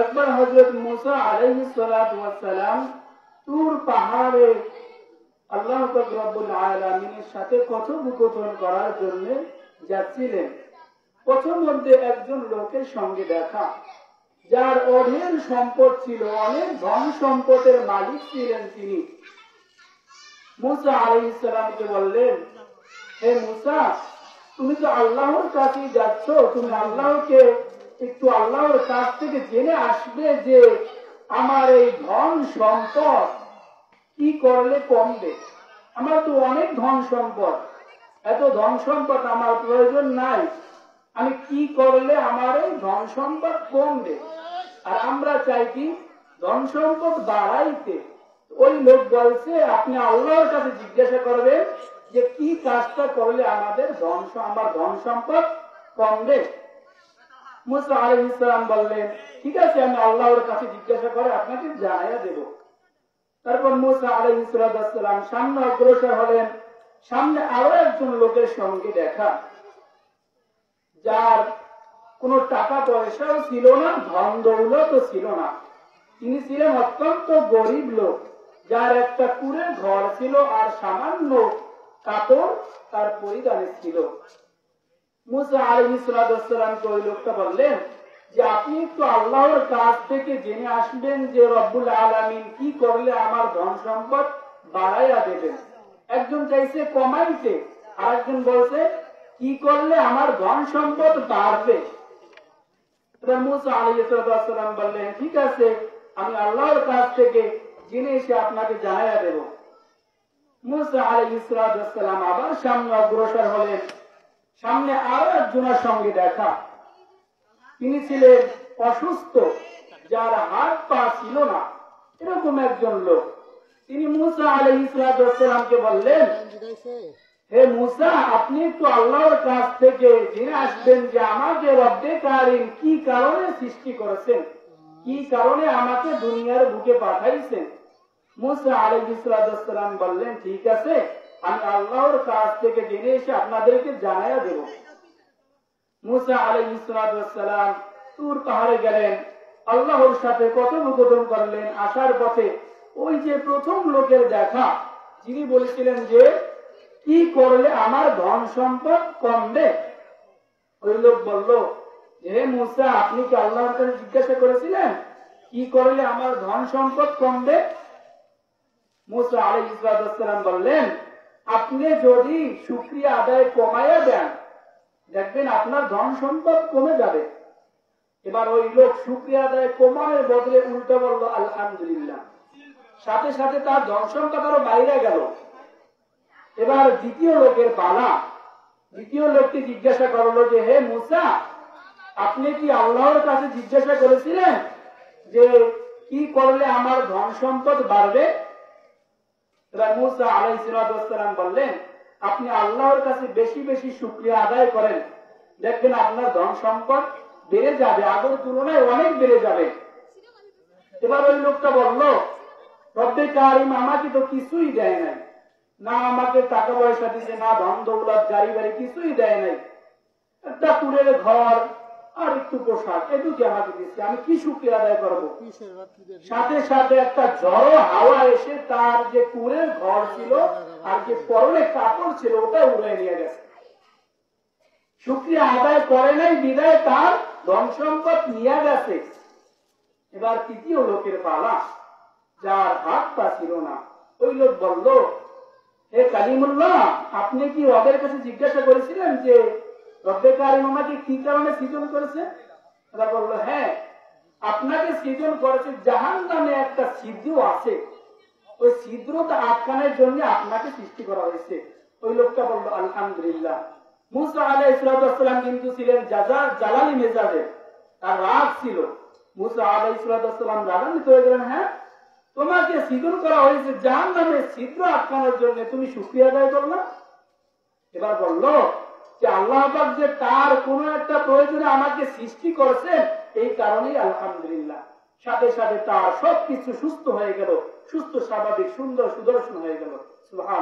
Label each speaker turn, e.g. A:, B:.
A: একবার হযরত মুসা আলাইহিস সালাতু ওয়াস সালাম তুর পাহাড়ে আল্লাহ পাক রব্বুল আলামিনের সাথে কথোপকথন করার জন্য যাচ্ছিলেন। পথের মধ্যে একজন লোকের সঙ্গে দেখা, যার অঢেল সম্পদ ছিল, অনেক ধন সম্পদের মালিক ছিলেন তিনি। মুসা আলাইহিস সালামকে বললেন, হে মুসা, তুমি তো আল্লাহর কাছে যাচ্ছ, তুমি আল্লাহকে একটু আল্লাহর কাছ থেকে জেনে আসবে যে আমার এই ধন সম্পদ কি করলে কমবে। আমার তো অনেক ধন সম্পদ, এত ধন সম্পদ আমার প্রয়োজন নাই, আমি কি করলে আমার এই ধন সম্পদ কমবে। আর আমরা চাই কি ধন সম্পদ বাড়াইতে। ওই লোক বলছে, আপনি আল্লাহর কাছে জিজ্ঞাসা করবেন যে কি কাজটা করলে আমার ধন সম্পদ কমবে। মুসা আলাইহিস সালাম বললেন, ঠিক আছে, আমি আল্লাহর কাছে জিজ্ঞাসা করে আপনাকে জানাইয়া দেব। তারপর মুসা আলাইহিস সালাম সামনে অগ্রসর হলেন। সামনে আরো একজন লোকের সঙ্গে দেখা, যার কোন টাকা পয়সাও ছিল না, ধন দৌলতও ছিল না। তিনি ছিলেন অত্যন্ত গরিব লোক, যার একটা কুঁড়ে ঘর ছিল আর সামান্য কাপড় তার পরিধানে ছিল। মুসা আলাইহিস সালামকে ওই লোকটা বললেন যে আপনি একটু আল্লাহর কাছ থেকে জেনে আসবেন যে রব্বুল আলামিন কি করলে আমার ধন সম্পদ বাড়াইয়া দেবেন। একজন চাইছে কমাইতে, আর একজন বলছে কি করলে আমার ধন সম্পদ বাড়বে। মুসা আলাইহিস সালাম বললেন, ঠিক আছে, আমি আল্লাহর কাছ থেকে জেনে এসে আপনাকে জানাইয়া দেব। মুসা আলাইহিস সালাম আবার সামনে অগ্রসর হলেন। সামনে আরো একজনের সঙ্গে দেখা, তিনি ছিলেন অসুস্থ, যার হাত পা ছিল না, এরকম একজন লোক। তিনি মুসা আলাইহিস সালামকে বললেন, হে মুসা, আপনি একটু আল্লাহর কাছ থেকে জেনে আসবেন যে আমাকে রব্বে কারিম কি কারণে সৃষ্টি করেছেন, কি কারণে আমাকে দুনিয়ার বুকে পাঠাইছেন। মুসা আলাইহিস সালাম বললেন, ঠিক আছে, আমি আল্লাহর কাছ থেকে জেনে এসে আপনাদেরকে জানাইয়া দেব। মুসা আলাইহিস সালাম তুর পাহাড়ে গেলেন, আল্লাহর সাথে কথোপকথন করলেন। আসার পথে ওই যে প্রথম লোকের দেখা, যিনি বলেছিলেন যে কি করলে আমার ধন সম্পদ কমবে, ওই লোক বলল, হে মুসা, আপনি কি আল্লাহর কাছে জিজ্ঞাসা করেছিলেন কি করলে আমার ধন সম্পদ কমবে? মুসা আলাইহিস সালাম বললেন, আপনি যদি শুকরিয়া আদায় কমাইয়া দেন, দেখবেন আপনার ধন সম্পদ কমে যাবে। এবার ওই লোক শুকরিয়া আদায় কমানোর বদলে উল্টো বলল আলহামদুলিল্লাহ, সাথে সাথে তার ধন সম্পদ আরো বাইরে গেল। এবার দ্বিতীয় লোকের পালা। দ্বিতীয় লোককে জিজ্ঞাসা করলো যে হে মুসা, আপনি কি আল্লাহর কাছে জিজ্ঞাসা করেছিলেন যে কি করলে আমার ধন সম্পদ বাড়বে? মুসা আলাইহিস সালাম বললেন, আপনি আল্লাহর কাছে বেশি বেশি শুকরিয়া আদায় করেন, দেখবেন আপনার ধন সম্পদ বেড়ে যাবে, আগের তুলনায় অনেক বেড়ে যাবে। এবার ওই লোকটা বলল, রব্বে কারিম আমাকে তো কিছুই দেয় নাই, না আমাকে টাকা পয়সা দিছে, না ধন দৌলত গাড়ি বাড়ি কিছুই দেয় নাই, একটা কুড়ের ঘর আর একটু পোশাক এটুকু আমাকে দিচ্ছে, আমি কি শুকরিয়া আদায় করবো? সাথে সাথে একটা ঝড়ো হাওয়া এসে তার যে কুড়ের ঘর ছিল আর যে পরনে কাপড় ছিল ওটা উড়ে নিয়ে গেছে। শুকরিয়া আদায় করে নাই বিদায় তার ধন সম্পদ নিয়ে গেছে। এবার তৃতীয় লোকের পালা, যার হাত পা ছিল না। ওই লোক বলল, হে কালিমুল্লাহ, আপনি কি ওদের কাছে জিজ্ঞাসা করেছিলেন যে রব্বে কারিম আমাকে কি কারণে সৃজন করেছে? ওরা বলল, হ্যাঁ, আপনাকে সৃজন করেছে জাহান্নামে একটা ছিদ্র আছে, ওই ছিদ্রটা আটকানোর জন্য আপনাকে সৃষ্টি করা হয়েছে। ওই লোকটা বলল আলহামদুলিল্লাহ। মুসা আলাইহিস সালাম কিন্তু ছিলেন জালালি মেজাজের, তার রাগ ছিল। মুসা আলাইহিস সালাম রাগান্বিত হয়ে গেলেন, হ্যাঁ, তোমাকে সৃজন করা হয়েছে জাহান্নামে ছিদ্র আটকানোর জন্য, তুমি শুকরিয়া আদায় করলা? এবার বলল যে আল্লাহ পাক যে তার কোন একটা প্রয়োজনে আমাকে সৃষ্টি করেছেন, এই কারণেই আলহামদুলিল্লাহ। সাথে সাথে তার সবকিছু সুস্থ হয়ে গেল, সুস্থ স্বাভাবিক সুন্দর সুদর্শন হয়ে গেল। সুবহান।